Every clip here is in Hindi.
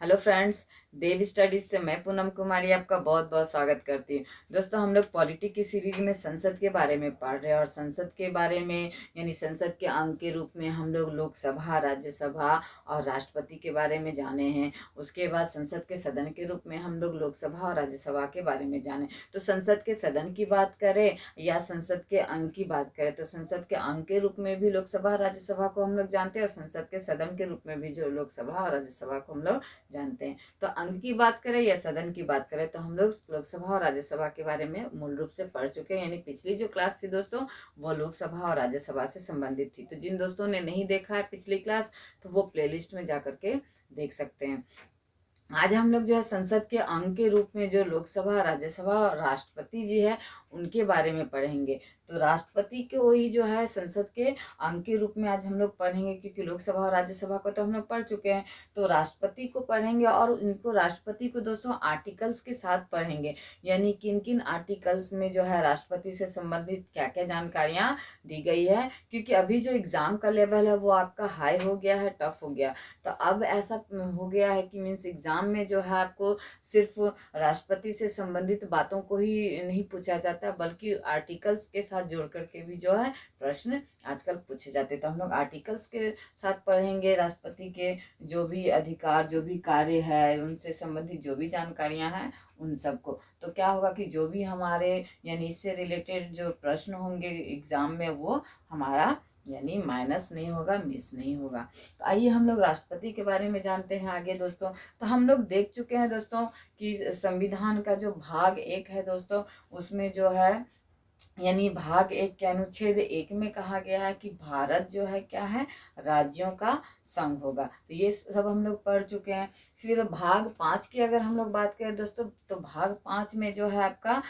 हेलो फ्रेंड्स, देव स्टडीज से मैं पूनम कुमारी आपका बहुत बहुत स्वागत करती हूँ। दोस्तों, हम लोग पॉलिटी की सीरीज में संसद के बारे में पढ़ रहे हैं और संसद के बारे में यानी संसद के अंग के रूप में हम लोग लोकसभा, राज्यसभा और राष्ट्रपति के बारे में जाने हैं। उसके बाद संसद के सदन के रूप में हम लोग लोकसभा और राज्यसभा के बारे में जाने। तो संसद के सदन की बात करें या संसद के अंग की बात करें तो संसद के अंग के रूप में भी लोकसभा राज्यसभा को हम लोग जानते हैं और संसद के सदन के रूप में भी जो लोकसभा और राज्यसभा को हम लोग जानते हैं। तो अंग की बात करें या सदन की बात करें तो हम लोग लोकसभा और राज्यसभा के बारे में मूल रूप से पढ़ चुके हैं। यानी पिछली जो क्लास थी दोस्तों, वो लोकसभा और राज्यसभा से संबंधित थी। तो जिन दोस्तों ने नहीं देखा है पिछली क्लास, तो वो प्लेलिस्ट में जा करके देख सकते हैं। आज हम लोग जो है संसद के अंग के रूप में जो लोकसभा, राज्यसभा और राष्ट्रपति जी है उनके बारे में पढ़ेंगे। तो राष्ट्रपति को ही जो है संसद के अंग के रूप में आज हम लोग पढ़ेंगे, क्योंकि लोकसभा और राज्यसभा को तो हम लोग पढ़ चुके हैं। तो राष्ट्रपति को पढ़ेंगे और इनको राष्ट्रपति को दोस्तों आर्टिकल्स के साथ पढ़ेंगे। यानी किन किन आर्टिकल्स में जो है राष्ट्रपति से संबंधित क्या क्या जानकारियां दी गई है। क्योंकि अभी जो एग्जाम का लेवल है वो आपका हाई हो गया है, टफ हो गया। तो अब ऐसा हो गया है कि मीन्स एग्जाम में जो है आपको सिर्फ राष्ट्रपति से संबंधित बातों को ही नहीं पूछा जाता, बल्कि आर्टिकल्स के साथ जोड़ करके भी जो है प्रश्न आजकल पूछे जाते हैं। तो हम लोग आर्टिकल्स के साथ पढ़ेंगे राष्ट्रपति के जो भी अधिकार, जो भी कार्य है, उनसे संबंधित जो भी जानकारियां हैं उन सबको। तो क्या होगा कि जो भी हमारे यानी इससे रिलेटेड जो प्रश्न होंगे एग्जाम में वो हमारा यानी माइनस नहीं होगा, मिस नहीं होगा। तो आइए हम लोग राष्ट्रपति के बारे में जानते हैं आगे दोस्तों। तो हम लोग देख चुके हैं दोस्तों कि संविधान का जो भाग 1 है दोस्तों, उसमें जो है यानी भाग 1 के अनुच्छेद 1 में कहा गया है कि भारत जो है क्या है, राज्यों का संघ होगा। तो ये सब हम लोग पढ़ चुके हैं। फिर भाग 5 की अगर हम लोग बात करें दोस्तों, तो भाग 5 में जो है आपका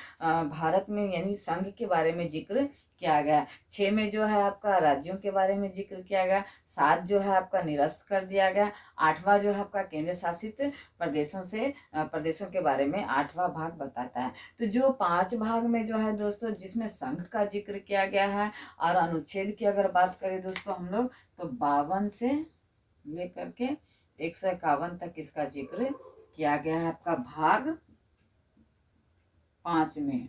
भारत में यानी संघ के बारे में जिक्र किया गया है। 6 में जो है आपका राज्यों के बारे में जिक्र किया गया। 7 जो है आपका निरस्त कर दिया गया। 8वां जो है आपका केंद्र शासित प्रदेशों के बारे में 8वां भाग बताता है। तो जो 5 भाग में जो है दोस्तों जिसमें संघ का जिक्र किया गया है, और अनुच्छेद की अगर बात करें दोस्तों हम लोग, तो 52 से लेकर के 151 तक इसका जिक्र किया गया है आपका भाग 5 में,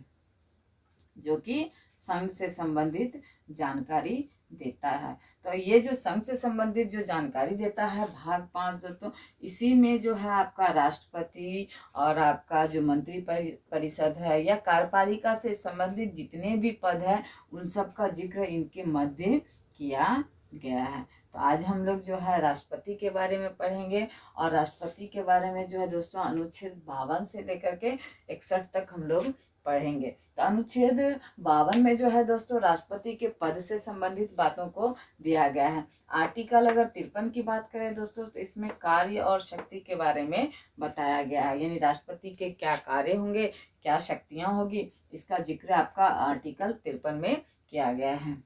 जो कि संघ से संबंधित जानकारी देता है। तो ये जो संघ से संबंधित जो जानकारी देता है भाग 5 दोस्तों, इसी में जो है आपका राष्ट्रपति और आपका जो मंत्री परिषद है या कार्यपालिका से संबंधित जितने भी पद है उन सब का जिक्र इनके मध्य किया गया है। तो आज हम लोग जो है राष्ट्रपति के बारे में पढ़ेंगे और राष्ट्रपति के बारे में जो है दोस्तों अनुच्छेद 52 से लेकर के 61 तक हम लोग पढ़ेंगे। तो अनुच्छेद 52 में जो है दोस्तों राष्ट्रपति के पद से संबंधित बातों को दिया गया है। आर्टिकल अगर 53 की बात करें दोस्तों, तो इसमें कार्य और शक्ति के बारे में बताया गया है। यानी राष्ट्रपति के क्या कार्य होंगे, क्या शक्तियां होगी, इसका जिक्र आपका आर्टिकल 53 में किया गया है।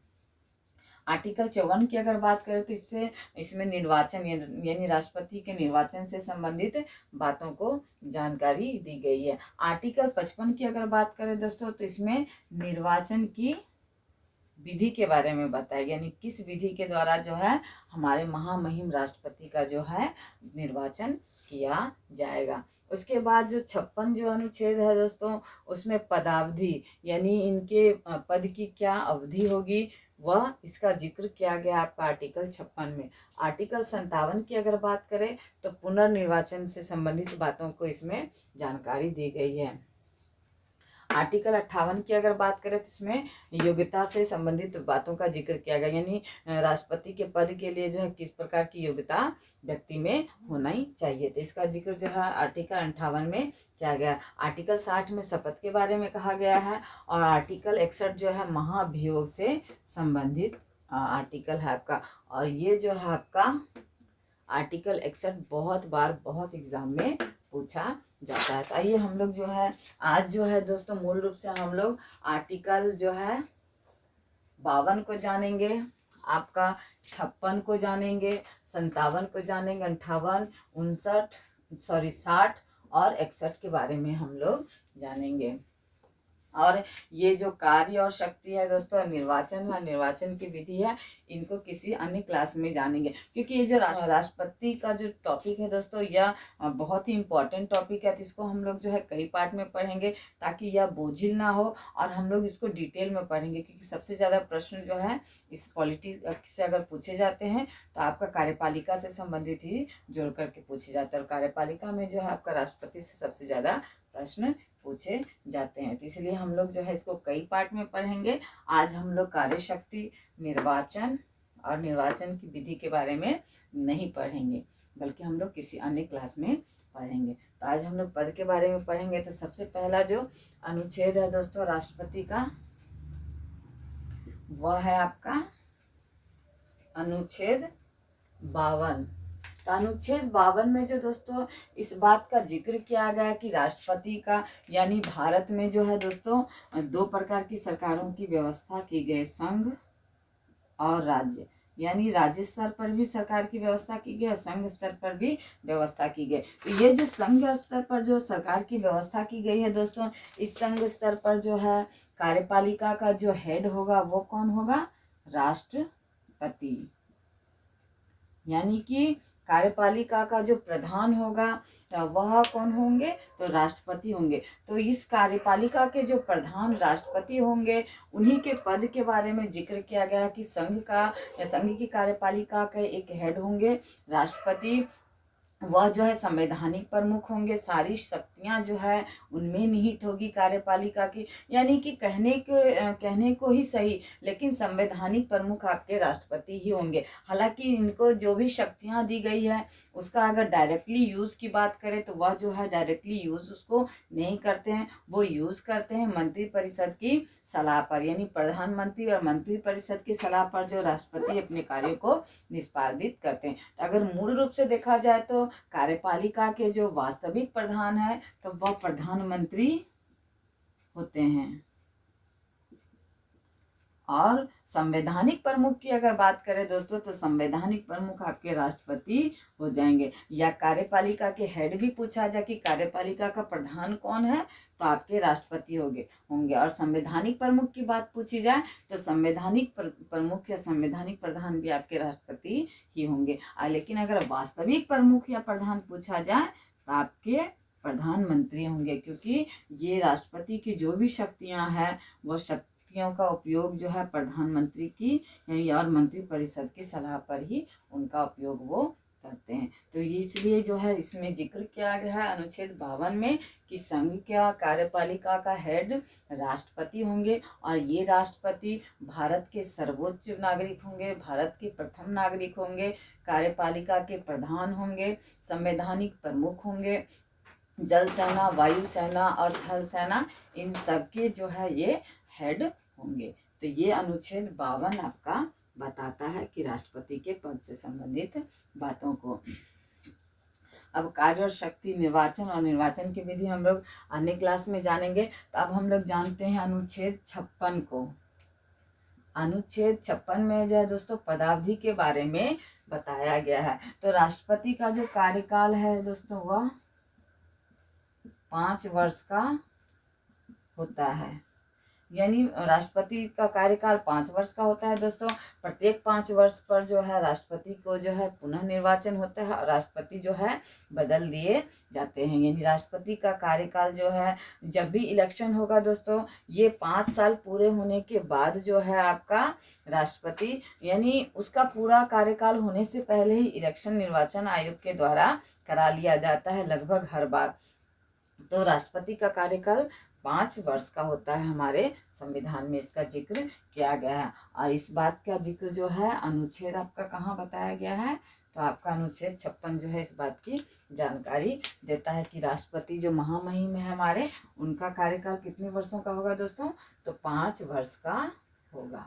आर्टिकल 54 की अगर बात करें तो इसमें निर्वाचन यानी राष्ट्रपति के निर्वाचन से संबंधित बातों को जानकारी दी गई है। आर्टिकल 55 की अगर बात करें दोस्तों, तो इसमें निर्वाचन की विधि के बारे में बताया, यानी किस विधि के द्वारा जो है हमारे महामहिम राष्ट्रपति का जो है निर्वाचन किया जाएगा। उसके बाद जो 56 जो अनुच्छेद है दोस्तों, उसमें पदावधि यानी इनके पद की क्या अवधि होगी, वह इसका जिक्र किया गया आपका आर्टिकल 56 में। आर्टिकल 57 की अगर बात करें तो पुनर्निर्वाचन से संबंधित बातों को इसमें जानकारी दी गई है। आर्टिकल 58 की अगर बात करें तो इसमें योग्यता से संबंधित बातों का जिक्र किया गया, यानी राष्ट्रपति के पद के लिए जो है किस प्रकार की योग्यता व्यक्ति में होना ही चाहिए। तो इसका जिक्र जो है आर्टिकल 58 में किया गया। आर्टिकल 60 में शपथ के बारे में कहा गया है और आर्टिकल 61 जो है महाभियोग से संबंधित आर्टिकल है आपका। और ये जो है आपका आर्टिकल 61 बहुत एग्जाम में पूछा जाता है। तो आइए हम लोग जो है आज जो है दोस्तों मूल रूप से हम लोग आर्टिकल जो है 52 को जानेंगे, आपका 56 को जानेंगे, 57 को जानेंगे, 58, 60 और 61 के बारे में हम लोग जानेंगे। और ये जो कार्य और शक्ति है दोस्तों, निर्वाचन व निर्वाचन की विधि है, इनको किसी अन्य क्लास में जानेंगे, क्योंकि ये जो राष्ट्रपति का जो टॉपिक है दोस्तों, यह बहुत ही इम्पोर्टेंट टॉपिक है। तो इसको हम लोग जो है कई पार्ट में पढ़ेंगे ताकि यह बोझिल ना हो, और हम लोग इसको डिटेल में पढ़ेंगे, क्योंकि सबसे ज़्यादा प्रश्न जो है इस पॉलिटिक्स से अगर पूछे जाते हैं तो आपका कार्यपालिका से संबंधित ही जोड़ करके पूछे जाते हैं, और कार्यपालिका में जो है आपका राष्ट्रपति से सबसे ज़्यादा प्रश्न पूछे जाते हैं। तो इसलिए हम लोग जो है इसको कई पार्ट में पढ़ेंगे। आज हम लोग कार्य शक्ति, निर्वाचन और निर्वाचन की विधि के बारे में नहीं पढ़ेंगे, बल्कि हम लोग किसी अन्य क्लास में पढ़ेंगे। तो आज हम लोग पद के बारे में पढ़ेंगे। तो सबसे पहला जो अनुच्छेद है दोस्तों राष्ट्रपति का, वह है आपका अनुच्छेद 52। तो अनुच्छेद 52 में जो दोस्तों इस बात का जिक्र किया गया कि राष्ट्रपति का, यानी भारत में जो है दोस्तों 2 प्रकार की सरकारों की व्यवस्था की गई, संघ और राज्य। यानी राज्य स्तर पर भी सरकार की व्यवस्था की गई और संघ स्तर पर भी व्यवस्था की गई। तो ये जो संघ स्तर पर जो सरकार की व्यवस्था की गई है दोस्तों, इस संघ स्तर पर जो है कार्यपालिका का जो हेड होगा वो कौन होगा? राष्ट्रपति। यानी कि कार्यपालिका का जो प्रधान होगा वह कौन होंगे? तो राष्ट्रपति होंगे। तो इस कार्यपालिका के जो प्रधान राष्ट्रपति होंगे, उन्हीं के पद के बारे में जिक्र किया गया कि संघ की कार्यपालिका के एक हेड होंगे राष्ट्रपति। वह जो है संवैधानिक प्रमुख होंगे, सारी शक्तियां जो है उनमें निहित होगी कार्यपालिका की। यानी कि कहने को ही सही, लेकिन संवैधानिक प्रमुख आपके राष्ट्रपति ही होंगे। हालांकि इनको जो भी शक्तियां दी गई है उसका अगर डायरेक्टली यूज की बात करें तो वह जो है डायरेक्टली यूज उसको नहीं करते हैं, वो यूज करते हैं मंत्रिपरिषद की सलाह पर। यानी प्रधानमंत्री और मंत्रिपरिषद की सलाह पर जो राष्ट्रपति अपने कार्यों को निष्पादित करते हैं। तो अगर मूल रूप से देखा जाए तो कार्यपालिका के जो वास्तविक प्रधान है तो वह प्रधानमंत्री होते हैं, और संवैधानिक प्रमुख की अगर बात करें दोस्तों तो संवैधानिक प्रमुख आपके राष्ट्रपति हो जाएंगे। या कार्यपालिका के हेड भी पूछा जाए कि कार्यपालिका का प्रधान कौन है, तो आपके राष्ट्रपति होंगे। और संवैधानिक प्रमुख की बात पूछी जाए तो संवैधानिक प्रमुख या संवैधानिक प्रधान भी आपके राष्ट्रपति ही होंगे। लेकिन अगर वास्तविक प्रमुख या प्रधान पूछा जाए तो आपके प्रधानमंत्री होंगे, क्योंकि ये राष्ट्रपति की जो भी शक्तियां हैं वह शक्तियों का उपयोग जो है प्रधानमंत्री की यानी और मंत्रिपरिषद की सलाह पर ही उनका उपयोग वो करते हैं। तो इसलिए जो है इसमें जिक्र किया गया है अनुच्छेद 52 में कि संघ का कार्यपालिका का हेड राष्ट्रपति होंगे, और ये राष्ट्रपति भारत के सर्वोच्च नागरिक होंगे, भारत के प्रथम नागरिक होंगे, कार्यपालिका के प्रधान होंगे, संवैधानिक प्रमुख होंगे, जल सेना, वायु सेना और थल सेना, इन सब के जो है ये हेड होंगे। तो ये अनुच्छेद 52 आपका बताता है कि राष्ट्रपति के पद से संबंधित बातों को। अब कार्य और शक्ति, निर्वाचन और निर्वाचन की विधि हम लोग अन्य क्लास में जानेंगे। तो अब हम लोग जानते हैं अनुच्छेद 56 को। अनुच्छेद 56 में जो है दोस्तों पदावधि के बारे में बताया गया है। तो राष्ट्रपति का जो कार्यकाल है दोस्तों वह 5 वर्ष का होता है। यानी राष्ट्रपति का कार्यकाल 5 वर्ष का होता है दोस्तों। प्रत्येक 5 वर्ष पर जो है राष्ट्रपति को जो है पुनः निर्वाचन होता है और राष्ट्रपति जो है बदल दिए जाते हैं। यानी राष्ट्रपति का कार्यकाल जो है, जब भी इलेक्शन होगा दोस्तों, ये 5 साल पूरे होने के बाद जो है आपका राष्ट्रपति, यानी उसका पूरा कार्यकाल होने से पहले ही इलेक्शन निर्वाचन आयोग के द्वारा करा लिया जाता है लगभग हर बार। तो राष्ट्रपति का कार्यकाल 5 वर्ष का होता है। हमारे संविधान में इसका जिक्र किया गया है, और इस बात का जिक्र जो है अनुच्छेद आपका कहाँ बताया गया है? तो आपका अनुच्छेद 56 जो है इस बात की जानकारी देता है कि राष्ट्रपति जो महामहिम है हमारे, उनका कार्यकाल कितने वर्षों का होगा दोस्तों? तो 5 वर्ष का होगा।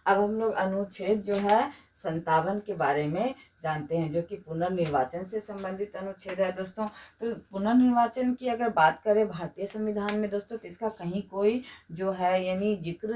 अब हम लोग अनुच्छेद जो है 57 के बारे में जानते हैं, जो कि पुनर्निर्वाचन से संबंधित अनुच्छेद है दोस्तों। तो पुनर्निर्वाचन की अगर बात करें भारतीय संविधान में दोस्तों, तो इसका कहीं कोई जो है यानी जिक्र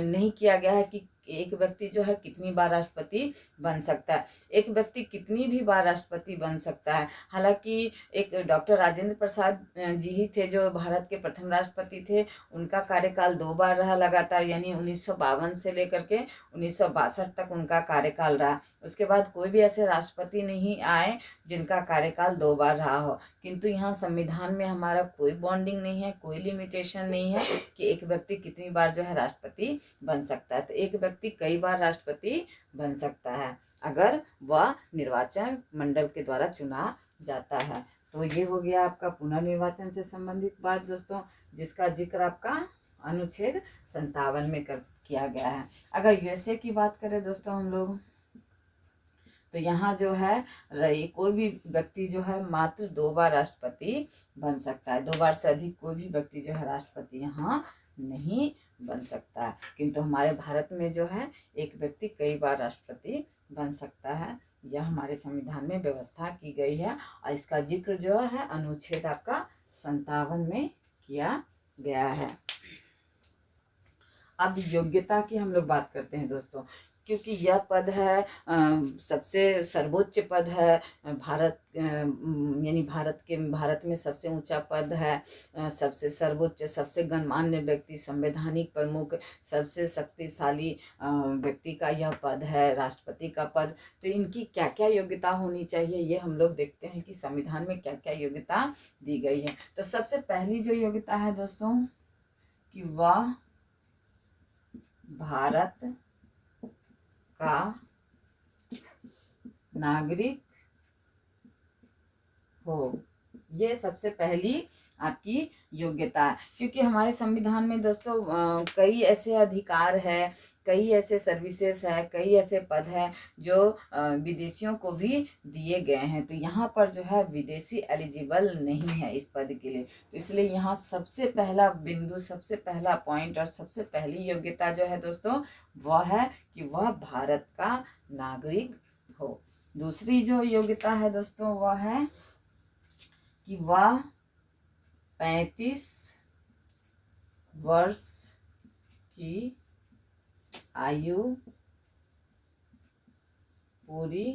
नहीं किया गया है कि एक व्यक्ति जो है कितनी बार राष्ट्रपति बन सकता है, एक व्यक्ति कितनी भी बार राष्ट्रपति बन सकता है। हालांकि एक डॉक्टर राजेंद्र प्रसाद जी ही थे जो भारत के प्रथम राष्ट्रपति थे। उनका कार्यकाल 2 बार रहा लगातार, यानी 1952 से लेकर के 1962 तक उनका कार्यकाल रहा। उसके बाद कोई भी ऐसे राष्ट्रपति नहीं आए जिनका कार्यकाल 2 बार रहा हो। किंतु यहाँ संविधान में हमारा कोई बॉन्डिंग नहीं है, कोई लिमिटेशन नहीं है कि एक व्यक्ति कितनी बार जो है राष्ट्रपति बन सकता है। तो एक व्यक्ति कई बार राष्ट्रपति बन सकता है अगर वह निर्वाचन मंडल के द्वारा चुना जाता है। तो ये हो गया आपका पुनर्निर्वाचन से संबंधित बात दोस्तों, जिसका जिक्र आपका अनुच्छेद 57 में किया गया है। अगर यूएसए की बात करें दोस्तों हम लोग, तो यहाँ जो है कोई भी व्यक्ति जो है मात्र 2 बार राष्ट्रपति बन सकता है। 2 बार से अधिक कोई भी व्यक्ति जो है राष्ट्रपति यहाँ नहीं बन सकता है। किंतु हमारे भारत में जो है एक व्यक्ति कई बार राष्ट्रपति बन सकता है। यह हमारे संविधान में व्यवस्था की गई है और इसका जिक्र जो है अनुच्छेद आपका 57 में किया गया है। अब योग्यता की हम लोग बात करते हैं दोस्तों, क्योंकि यह पद है सबसे सर्वोच्च पद है भारत, यानी भारत में सबसे ऊंचा पद है, सबसे सर्वोच्च, सबसे गणमान्य व्यक्ति, संवैधानिक प्रमुख, सबसे शक्तिशाली व्यक्ति का यह पद है, राष्ट्रपति का पद। तो इनकी क्या क्या योग्यता होनी चाहिए ये हम लोग देखते हैं कि संविधान में क्या क्या योग्यता दी गई है। तो सबसे पहली जो योग्यता है दोस्तों कि वह भारत का नागरिक हो, ये सबसे पहली आपकी योग्यता है। क्योंकि हमारे संविधान में दोस्तों कई ऐसे अधिकार है, कई ऐसे सर्विसेज है, कई ऐसे पद है जो विदेशियों को भी दिए गए हैं। तो यहाँ पर जो है विदेशी एलिजिबल नहीं है इस पद के लिए। तो इसलिए यहाँ सबसे पहला बिंदु, सबसे पहला पॉइंट और सबसे पहली योग्यता जो है दोस्तों वह है कि वह भारत का नागरिक हो। दूसरी जो योग्यता है दोस्तों वह है कि वह 35 वर्ष की आयु पूरी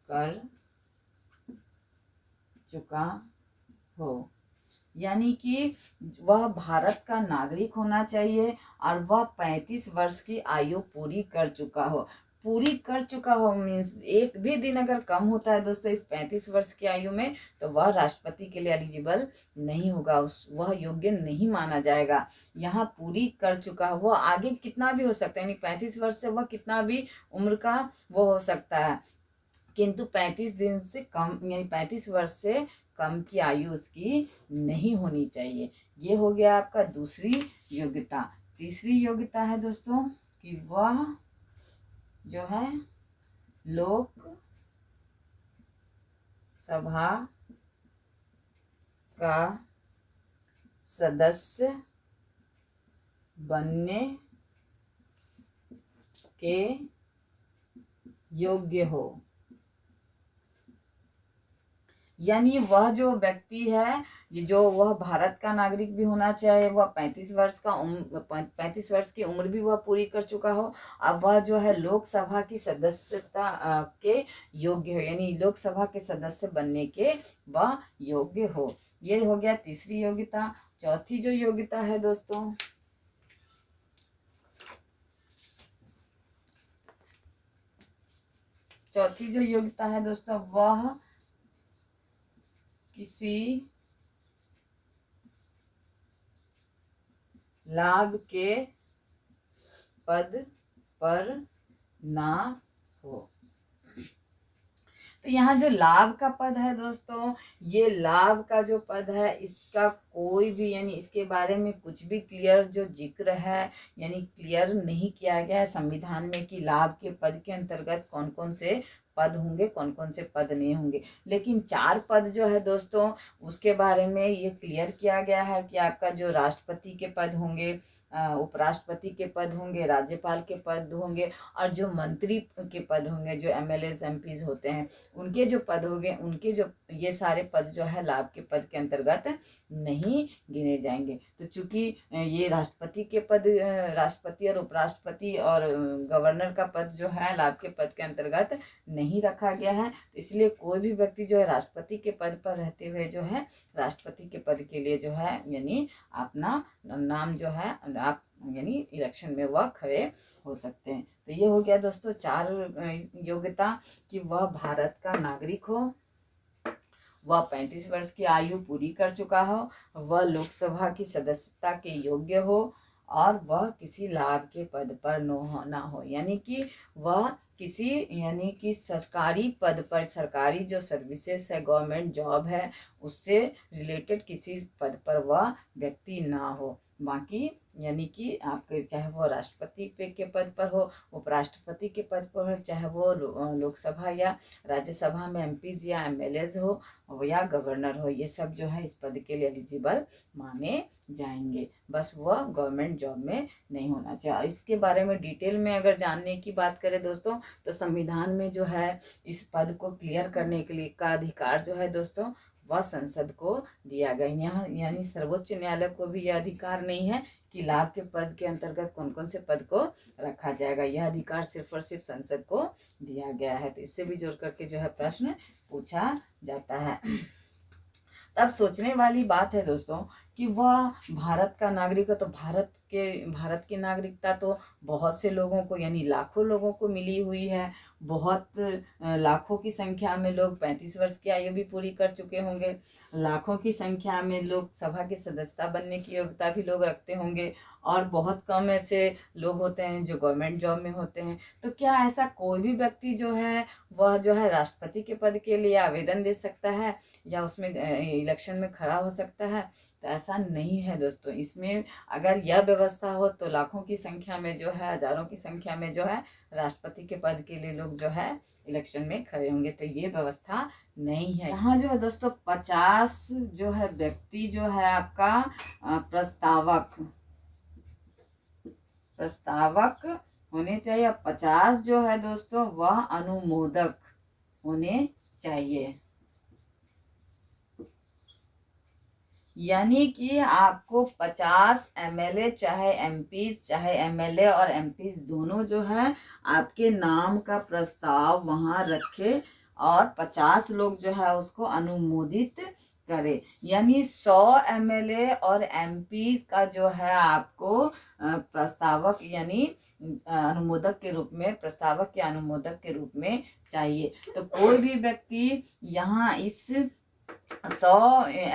कर चुका हो, यानी कि वह भारत का नागरिक होना चाहिए और वह 35 वर्ष की आयु पूरी कर चुका हो। पूरी कर चुका हो मीन्स एक भी दिन अगर कम होता है दोस्तों इस 35 वर्ष की आयु में तो वह राष्ट्रपति के लिए एलिजिबल नहीं होगा, वह योग्य नहीं माना जाएगा। यहाँ पूरी कर चुका है, वह आगे कितना भी हो सकता है, यानी 35 वर्ष से वह कितना भी उम्र का वो हो सकता है, किंतु 35 दिन से कम यानी 35 वर्ष से कम की आयु उसकी नहीं होनी चाहिए। ये हो गया आपका दूसरी योग्यता। तीसरी योग्यता है दोस्तों कि वह जो है लोक सभा का सदस्य बनने के योग्य हो, यानी वह जो व्यक्ति है जो वह भारत का नागरिक भी होना चाहिए, वह 35 वर्ष की उम्र भी वह पूरी कर चुका हो, अब वह जो है लोकसभा की सदस्यता के योग्य हो, यानी लोकसभा के सदस्य बनने के वह योग्य हो। ये हो गया तीसरी योग्यता। चौथी जो योग्यता है दोस्तों वह किसी लाभ के पद पर ना हो। तो यहाँ जो लाभ का पद है दोस्तों, ये लाभ का जो पद है इसका कोई भी यानी इसके बारे में कुछ भी क्लियर जो जिक्र है यानी क्लियर नहीं किया गया है संविधान में कि लाभ के पद के अंतर्गत कौन कौन से पद होंगे, कौन कौन से पद नहीं होंगे। लेकिन 4 पद जो है दोस्तों उसके बारे में ये क्लियर किया गया है कि आपका जो राष्ट्रपति के पद होंगे, उपराष्ट्रपति के पद होंगे, राज्यपाल के पद होंगे, और जो मंत्री के पद होंगे, जो MLAs MPs होते हैं, उनके जो पद होंगे, उनके जो ये सारे पद जो है लाभ के पद के अंतर्गत नहीं गिने जाएंगे। तो चूंकि ये राष्ट्रपति के पद, राष्ट्रपति और उपराष्ट्रपति और गवर्नर का पद जो है लाभ के पद के अंतर्गत नहीं रखा गया है, तो इसलिए कोई भी व्यक्ति जो है राष्ट्रपति के पद पर रहते हुए जो है राष्ट्रपति के पद के लिए जो है यानी अपना नाम जो है आप यानी इलेक्शन में वह खड़े हो सकते हैं। तो ये हो गया दोस्तों 4 योग्यता कि वह भारत का नागरिक हो, वह 35 वर्ष की आयु पूरी कर चुका हो, वह लोकसभा की सदस्यता के योग्य हो, और वह किसी लाभ के पद पर ना हो, यानी कि वह किसी यानी कि सरकारी पद पर, सरकारी जो सर्विसेज है, गवर्नमेंट जॉब है, उससे रिलेटेड किसी पद पर वह व्यक्ति ना हो। बाकी यानी कि आपके चाहे वो राष्ट्रपति के पद पर हो, उपराष्ट्रपति के पद पर हो, चाहे वो लोकसभा या राज्यसभा में MPs या MLAs हो या गवर्नर हो, ये सब जो है इस पद के लिए एलिजिबल माने जाएंगे। बस वह गवर्नमेंट जॉब में नहीं होना चाहिए। इसके बारे में डिटेल में अगर जानने की बात करें दोस्तों, तो संविधान में जो है इस पद को क्लियर करने के लिए का अधिकार जो है दोस्तों वह संसद को दिया गया। यहाँ यानी सर्वोच्च न्यायालय को भी यह अधिकार नहीं है कि लाभ के पद के अंतर्गत कौन कौन से पद को रखा जाएगा, यह अधिकार सिर्फ और सिर्फ संसद को दिया गया है। तो इससे भी जोड़ करके जो है प्रश्न पूछा जाता है। तब सोचने वाली बात है दोस्तों कि वह भारत का नागरिक है, तो भारत की नागरिकता तो बहुत से लोगों को यानी लाखों लोगों को मिली हुई है। बहुत लाखों की संख्या में लोग 35 वर्ष की आयु भी पूरी कर चुके होंगे, लाखों की संख्या में लोग सभा की सदस्यता बनने की योग्यता भी लोग रखते होंगे, और बहुत कम ऐसे लोग होते हैं जो गवर्नमेंट जॉब में होते हैं। तो क्या ऐसा कोई भी व्यक्ति जो है वह जो है राष्ट्रपति के पद के लिए आवेदन दे सकता है या उसमें इलेक्शन में खड़ा हो सकता है? तो ऐसा नहीं है दोस्तों। इसमें अगर यह व्यवस्था हो तो लाखों की संख्या में जो है, हजारों की संख्या में जो है राष्ट्रपति के पद के लिए लोग जो है इलेक्शन में खड़े होंगे। तो ये व्यवस्था नहीं है। यहाँ जो है दोस्तों 50 जो है व्यक्ति जो है आपका प्रस्तावक होने चाहिए, 50 जो है दोस्तों वह अनुमोदक होने चाहिए। यानी कि आपको 50 MLA चाहे MPs चाहे MLA और MPs दोनों जो है आपके नाम का प्रस्ताव वहां रखे और 50 लोग जो है उसको अनुमोदित करे। यानी 100 MLA और MPs का जो है आपको प्रस्तावक यानी अनुमोदक के रूप में, प्रस्तावक या अनुमोदक के रूप में चाहिए। तो कोई भी व्यक्ति यहाँ इस 100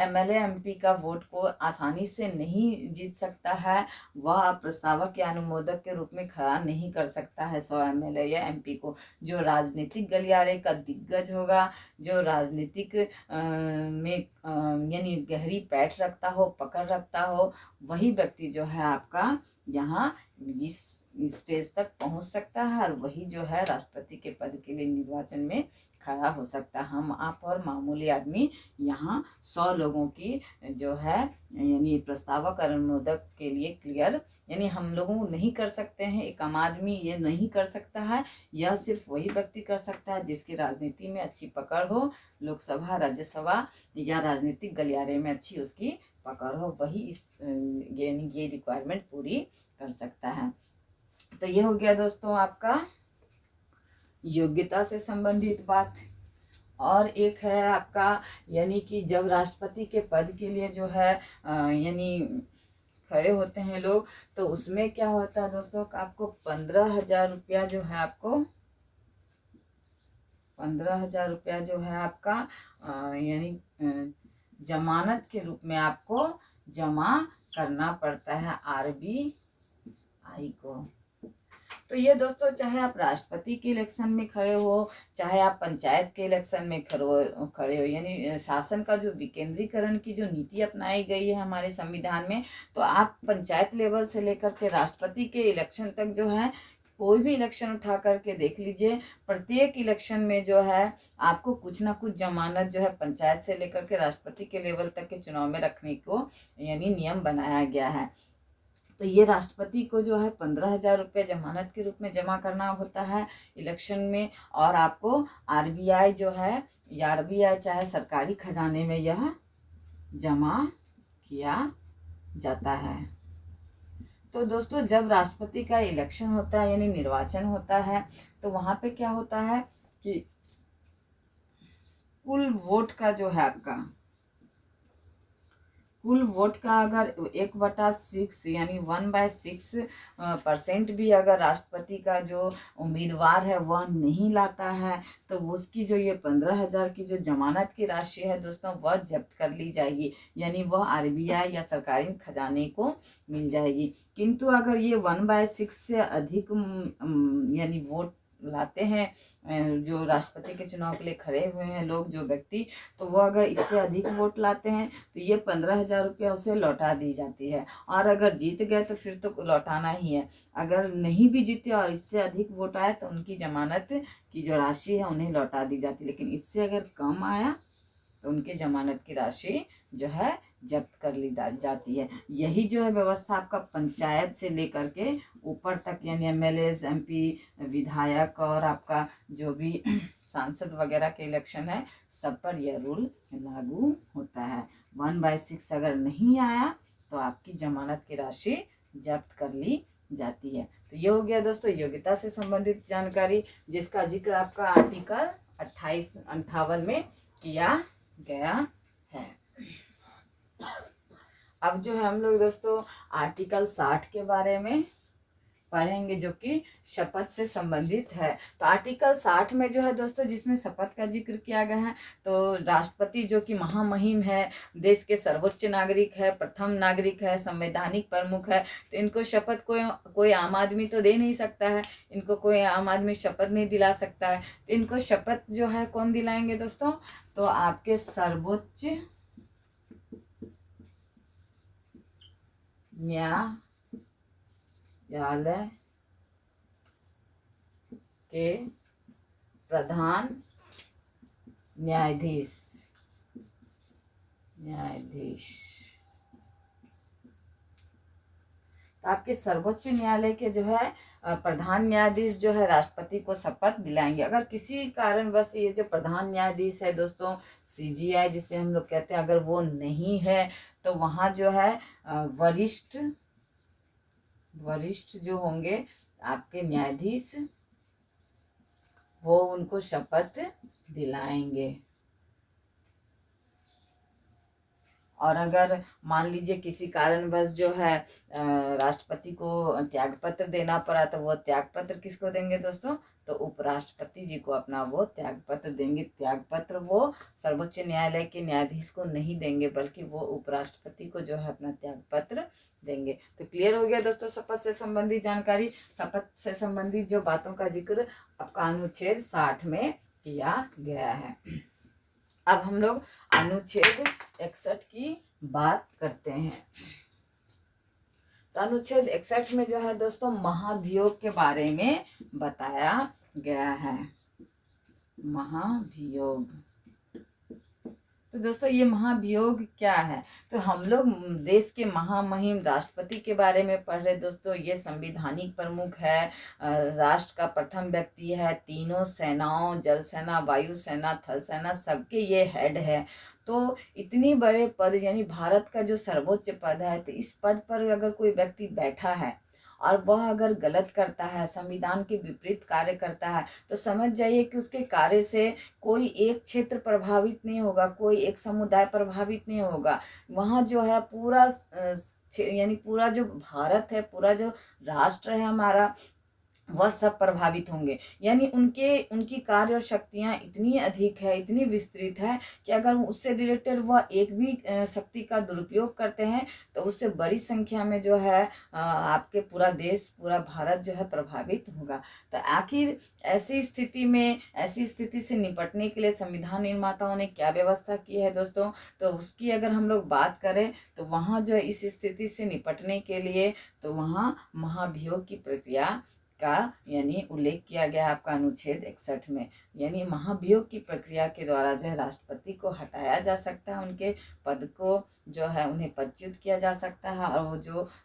MLA MP का वोट को आसानी से नहीं जीत सकता है, वह प्रस्तावक या अनुमोदक के रूप में खड़ा नहीं कर सकता है 100 MLA या MP को। जो राजनीतिक गलियारे का दिग्गज होगा, जो राजनीतिक में यानी गहरी पैठ रखता हो, पकड़ रखता हो, वही व्यक्ति जो है आपका यहाँ इस स्टेज तक पहुंच सकता है और वही जो है राष्ट्रपति के पद के लिए निर्वाचन में खड़ा हो सकता है। हम आप और मामूली आदमी यहाँ 100 लोगों की जो है यानी प्रस्तावक और अनुमोदक के लिए क्लियर यानी हम लोगों नहीं कर सकते हैं। एक आम आदमी ये नहीं कर सकता है, यह सिर्फ वही व्यक्ति कर सकता है जिसकी राजनीति में अच्छी पकड़ हो, लोकसभा राज्यसभा या राजनीतिक गलियारे में अच्छी उसकी पकड़ हो, वही इस यानी ये रिक्वायरमेंट पूरी कर सकता है। तो ये हो गया दोस्तों आपका योग्यता से संबंधित बात। और एक है आपका यानी कि जब राष्ट्रपति के पद के लिए जो है यानी खड़े होते हैं लोग, तो उसमें क्या होता है दोस्तों, आपको 15,000 रुपया जो है आपको 15,000 रुपया जो है आपका यानी जमानत के रूप में आपको जमा करना पड़ता है RBI को। तो ये दोस्तों चाहे आप राष्ट्रपति के इलेक्शन में खड़े हो, चाहे आप पंचायत के इलेक्शन में खड़े हो यानी शासन का जो विकेंद्रीकरण की जो नीति अपनाई गई है हमारे संविधान में, तो आप पंचायत लेवल से लेकर के राष्ट्रपति के इलेक्शन तक जो है कोई भी इलेक्शन उठा करके देख लीजिए, प्रत्येक इलेक्शन में जो है आपको कुछ ना कुछ जमानत जो है पंचायत से लेकर के राष्ट्रपति के लेवल तक के चुनाव में रखने को यानी नियम बनाया गया है। तो ये राष्ट्रपति को जो है 15,000 रुपये जमानत के रूप में जमा करना होता है इलेक्शन में। और आपको आरबीआई जो है, या आरबीआई चाहे सरकारी खजाने में यह जमा किया जाता है। तो दोस्तों, जब राष्ट्रपति का इलेक्शन होता है यानी निर्वाचन होता है, तो वहाँ पे क्या होता है कि कुल वोट का जो है आपका, कुल वोट का अगर 1/6 यानी 1/6% भी अगर राष्ट्रपति का जो उम्मीदवार है वह नहीं लाता है, तो उसकी जो ये 15,000 की जो जमानत की राशि है दोस्तों, वह जब्त कर ली जाएगी, यानी वह आरबीआई या सरकारी खजाने को मिल जाएगी। किंतु अगर ये 1/6 से अधिक यानी वोट लाते हैं जो राष्ट्रपति के चुनाव के लिए खड़े हुए हैं लोग, जो व्यक्ति, तो वो अगर इससे अधिक वोट लाते हैं तो ये 15,000 रुपया उसे लौटा दी जाती है। और अगर जीत गए तो फिर तो लौटाना ही है। अगर नहीं भी जीते और इससे अधिक वोट आए तो उनकी जमानत की जो राशि है उन्हें लौटा दी जाती है। लेकिन इससे अगर कम आया तो उनकी जमानत की राशि जो है जब्त कर ली जाती है। यही जो है व्यवस्था आपका पंचायत से लेकर के ऊपर तक, यानी एमएलए, एमपी, विधायक और आपका जो भी सांसद वगैरह के इलेक्शन है, सब पर यह रूल लागू होता है। 1/6 अगर नहीं आया तो आपकी जमानत की राशि जब्त कर ली जाती है। तो ये हो गया दोस्तों योग्यता से संबंधित जानकारी, जिसका जिक्र आपका आर्टिकल 58 में किया गया है। अब जो है हम लोग दोस्तों आर्टिकल 60 के बारे में पढ़ेंगे, जो कि शपथ से संबंधित है। तो आर्टिकल 60 में जो है दोस्तों, जिसमें शपथ का जिक्र किया गया है, तो राष्ट्रपति जो कि महामहिम है, देश के सर्वोच्च नागरिक है, प्रथम नागरिक है, संवैधानिक प्रमुख है, तो इनको शपथ कोई आम आदमी तो दे नहीं सकता है, इनको कोई आम आदमी शपथ नहीं दिला सकता है। तो इनको शपथ जो है कौन दिलाएंगे दोस्तों? तो आपके सर्वोच्च न्यायालय के प्रधान न्यायाधीश तो आपके सर्वोच्च न्यायालय के जो है प्रधान न्यायाधीश जो है राष्ट्रपति को शपथ दिलाएंगे। अगर किसी कारणवश ये जो प्रधान न्यायाधीश है दोस्तों, सीजीआई जिसे हम लोग कहते हैं, अगर वो नहीं है तो वहाँ जो है वरिष्ठ जो होंगे आपके न्यायाधीश, वो उनको शपथ दिलाएंगे। और अगर मान लीजिए किसी कारणवश जो है राष्ट्रपति को त्यागपत्र देना पड़ा, तो वो त्यागपत्र किसको देंगे दोस्तों? तो उपराष्ट्रपति जी को अपना वो त्यागपत्र देंगे। त्यागपत्र वो सर्वोच्च न्यायालय के न्यायाधीश को नहीं देंगे, बल्कि वो उपराष्ट्रपति को जो है अपना त्यागपत्र देंगे। तो क्लियर हो गया दोस्तों शपथ से संबंधित जानकारी। शपथ से संबंधित जो बातों का जिक्र आपका अनुच्छेद 60 में किया गया है। अब हम लोग अनुच्छेद 61 की बात करते हैं। तो अनुच्छेद 61 में जो है दोस्तों महाभियोग के बारे में बताया गया है। महाभियोग, तो दोस्तों ये महाभियोग क्या है? तो हम लोग देश के महामहिम राष्ट्रपति के बारे में पढ़ रहे दोस्तों। ये संवैधानिक प्रमुख है, राष्ट्र का प्रथम व्यक्ति है, तीनों सेनाओं, जल सेना, वायु सेना, थल सेना, सबके ये हेड है। तो इतनी बड़े पद, यानी भारत का जो सर्वोच्च पद है, तो इस पद पर अगर कोई व्यक्ति बैठा है और वह अगर गलत करता है, संविधान के विपरीत कार्य करता है, तो समझ जाइए कि उसके कार्य से कोई एक क्षेत्र प्रभावित नहीं होगा, कोई एक समुदाय प्रभावित नहीं होगा। वहाँ जो है पूरा यानी पूरा जो भारत है, पूरा जो राष्ट्र है हमारा, वह सब प्रभावित होंगे। यानी उनकी कार्य और शक्तियाँ इतनी अधिक है, इतनी विस्तृत है कि अगर उससे रिलेटेड वह एक भी शक्ति का दुरुपयोग करते हैं तो उससे बड़ी संख्या में जो है आपके पूरा देश, पूरा भारत जो है प्रभावित होगा। तो आखिर ऐसी स्थिति से निपटने के लिए संविधान निर्माताओं ने क्या व्यवस्था की है दोस्तों? तो उसकी अगर हम लोग बात करें तो वहाँ जो है इस स्थिति से निपटने के लिए तो वहाँ महाभियोग की प्रक्रिया का यानी उल्लेख किया गया है आपका अनुच्छेद 61 में। यानी महाभियोग की प्रक्रिया के द्वारा जो है राष्ट्रपति को हटाया जा सकता है, उनके पद को जो है उन्हें पदच्युत किया जा सकता है, और वो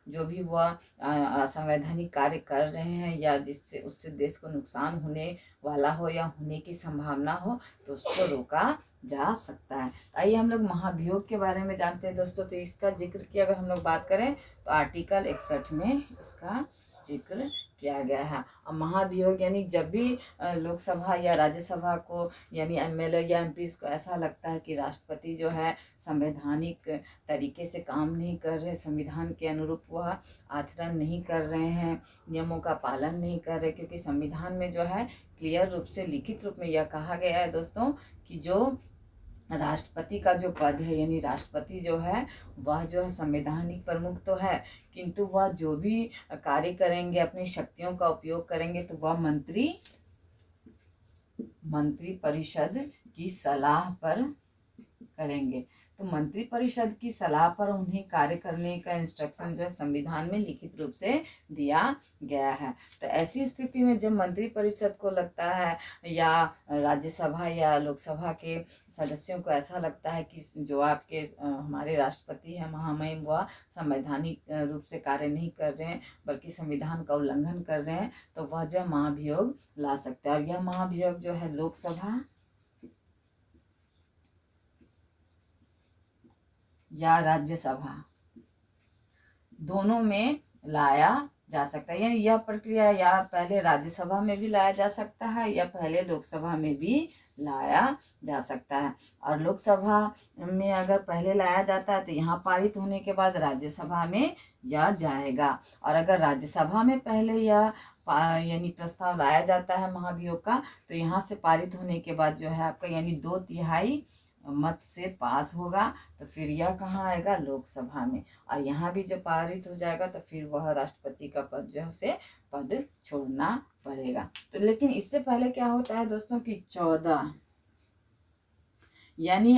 जो भी वह असंवैधानिक कार्य कर रहे हैं या जिससे उससे देश को नुकसान होने वाला हो या होने की संभावना हो तो उसको रोका जा सकता है। आइए हम लोग महाभियोग के बारे में जानते हैं दोस्तों। तो इसका जिक्र की अगर हम लोग बात करें तो आर्टिकल 61 में इसका जिक्र किया गया है। और महाभियोग यानी जब भी लोकसभा या राज्यसभा को यानी एमएलए या एमपी को ऐसा लगता है कि राष्ट्रपति जो है संवैधानिक तरीके से काम नहीं कर रहे, संविधान के अनुरूप वह आचरण नहीं कर रहे हैं, नियमों का पालन नहीं कर रहे, क्योंकि संविधान में जो है क्लियर रूप से लिखित रूप में यह कहा गया है दोस्तों कि जो राष्ट्रपति का जो पद है यानी राष्ट्रपति जो है वह जो है संवैधानिक प्रमुख तो है, किंतु वह जो भी कार्य करेंगे अपनी शक्तियों का उपयोग करेंगे तो वह मंत्री परिषद की सलाह पर करेंगे। तो मंत्री परिषद की सलाह पर उन्हें कार्य करने का इंस्ट्रक्शन जो है संविधान में लिखित रूप से दिया गया है। तो ऐसी स्थिति में जब मंत्री परिषद को लगता है या राज्यसभा या लोकसभा के सदस्यों को ऐसा लगता है कि जो आपके हमारे राष्ट्रपति हैं महामहिम वह संवैधानिक रूप से कार्य नहीं कर रहे हैं बल्कि संविधान का उल्लंघन कर रहे हैं, तो वह जो महाभियोग ला सकता है। और यह महाभियोग जो है लोकसभा या राज्यसभा दोनों में लाया जा सकता है। यानी यह प्रक्रिया या पहले राज्यसभा में भी लाया जा सकता है या पहले लोकसभा में भी लाया जा सकता है। और लोकसभा में अगर पहले लाया जाता है तो यहाँ पारित होने के बाद राज्यसभा में यह जाएगा, और अगर राज्यसभा में पहले यह यानी प्रस्ताव लाया जाता है महाभियोग का तो यहाँ से पारित होने के बाद जो है आपका यानी 2/3 मत से पास होगा तो फिर यह कहाँ आएगा लोकसभा में, और यहाँ भी जब पारित हो जाएगा तो फिर वह राष्ट्रपति का पद जो है उसे पद छोड़ना पड़ेगा। तो लेकिन इससे पहले क्या होता है दोस्तों कि 14 यानी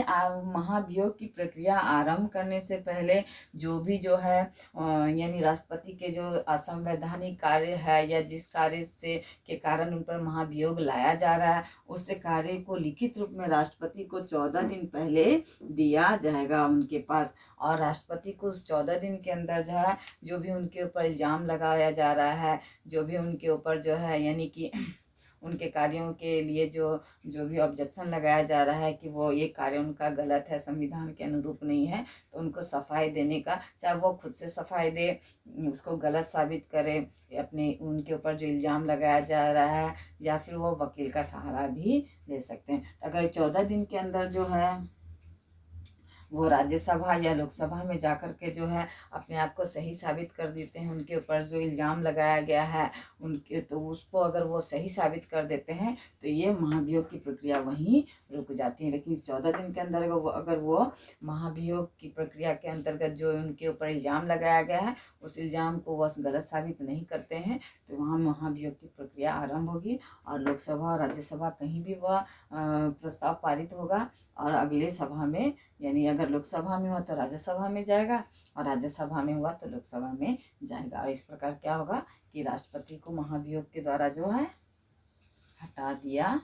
महाभियोग की प्रक्रिया आरंभ करने से पहले जो भी जो है यानी राष्ट्रपति के जो असंवैधानिक कार्य है या जिस कार्य से के कारण उन पर महाभियोग लाया जा रहा है उस कार्य को लिखित रूप में राष्ट्रपति को 14 दिन पहले दिया जाएगा उनके पास, और राष्ट्रपति को उस 14 दिन के अंदर जो है जो भी उनके ऊपर इल्ज़ाम लगाया जा रहा है, जो भी उनके ऊपर जो है यानी कि उनके कार्यों के लिए जो भी ऑब्जेक्शन लगाया जा रहा है कि वो ये कार्य उनका गलत है, संविधान के अनुरूप नहीं है, तो उनको सफाई देने का, चाहे वो खुद से सफाई दे, उसको गलत साबित करे, अपने उनके ऊपर जो इल्ज़ाम लगाया जा रहा है, या फिर वो वकील का सहारा भी ले सकते हैं। अगर 14 दिन के अंदर जो है वो राज्यसभा या लोकसभा में जाकर के जो है अपने आप को सही साबित कर देते हैं, उनके ऊपर जो इल्ज़ाम लगाया गया है उनके, तो उसको अगर वो सही साबित कर देते हैं तो ये महाभियोग की प्रक्रिया वहीं रुक जाती है। लेकिन इस 14 दिन के अंदर अगर वो महाभियोग की प्रक्रिया के अंतर्गत जो उनके ऊपर इल्ज़ाम लगाया गया है उस इल्ज़ाम को वह गलत साबित नहीं करते हैं तो वहाँ महाभियोग की प्रक्रिया आरंभ होगी, और लोकसभा और राज्यसभा कहीं भी वह प्रस्ताव पारित होगा और अगले सभा में यानी अगर लोकसभा में हुआ तो राज्यसभा में जाएगा और राज्यसभा में हुआ तो लोकसभा में जाएगा। और इस प्रकार क्या होगा कि राष्ट्रपति को महाभियोग के द्वारा जो है हटा दिया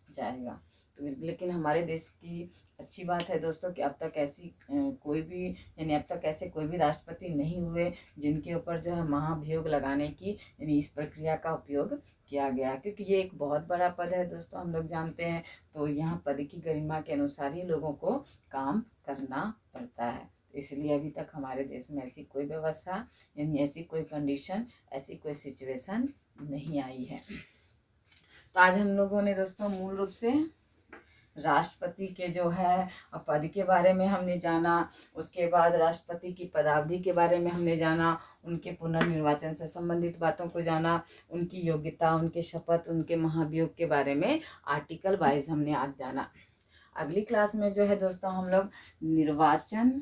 जाएगा। तो लेकिन हमारे देश की अच्छी बात है दोस्तों कि अब तक ऐसी कोई भी यानी अब तक ऐसे कोई भी राष्ट्रपति नहीं हुए जिनके ऊपर जो है महाभियोग लगाने की यानी इस प्रक्रिया का उपयोग किया गया, क्योंकि ये एक बहुत बड़ा पद है दोस्तों, हम लोग जानते हैं। तो यहाँ पद की गरिमा के अनुसार ही लोगों को काम करना पड़ता है, तो इसलिए अभी तक हमारे देश में ऐसी कोई व्यवस्था यानी ऐसी कोई कंडीशन, ऐसी कोई सिचुएशन नहीं आई है। तो आज हम लोगों ने दोस्तों मूल रूप से राष्ट्रपति के जो है पद के बारे में हमने जाना, उसके बाद राष्ट्रपति की पदावधि के बारे में हमने जाना, उनके पुनर्निर्वाचन से संबंधित बातों को जाना, उनकी योग्यता, उनके शपथ, उनके महाभियोग के बारे में आर्टिकल वाइज हमने आज जाना। अगली क्लास में जो है दोस्तों हम लोग निर्वाचन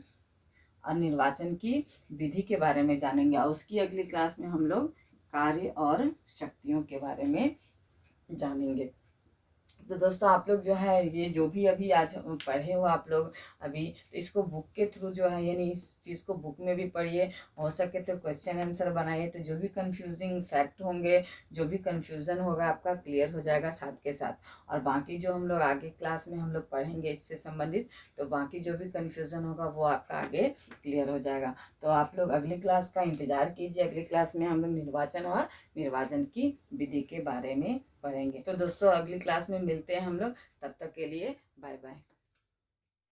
और निर्वाचन की विधि के बारे में जानेंगे, और उसकी अगली क्लास में हम लोग कार्य और शक्तियों के बारे में जानेंगे। तो दोस्तों आप लोग जो है ये जो भी अभी आज पढ़े हो आप लोग अभी, तो इसको बुक के थ्रू जो है यानी इस चीज़ को बुक में भी पढ़िए, हो सके तो क्वेश्चन आंसर बनाइए, तो जो भी कंफ्यूजिंग फैक्ट होंगे, जो भी कंफ्यूजन होगा आपका क्लियर हो जाएगा साथ के साथ। और बाकी जो हम लोग आगे क्लास में हम लोग पढ़ेंगे इससे संबंधित, तो बाकी जो भी कंफ्यूजन होगा वो आपका आगे क्लियर हो जाएगा। तो आप लोग अगली क्लास का इंतज़ार कीजिए। अगली क्लास में हम लोग निर्वाचन और निर्वाचन की विधि के बारे में पढ़ेंगे। तो दोस्तों अगली क्लास में मिलते हैं हम लोग, तब तक के लिए बाय बाय।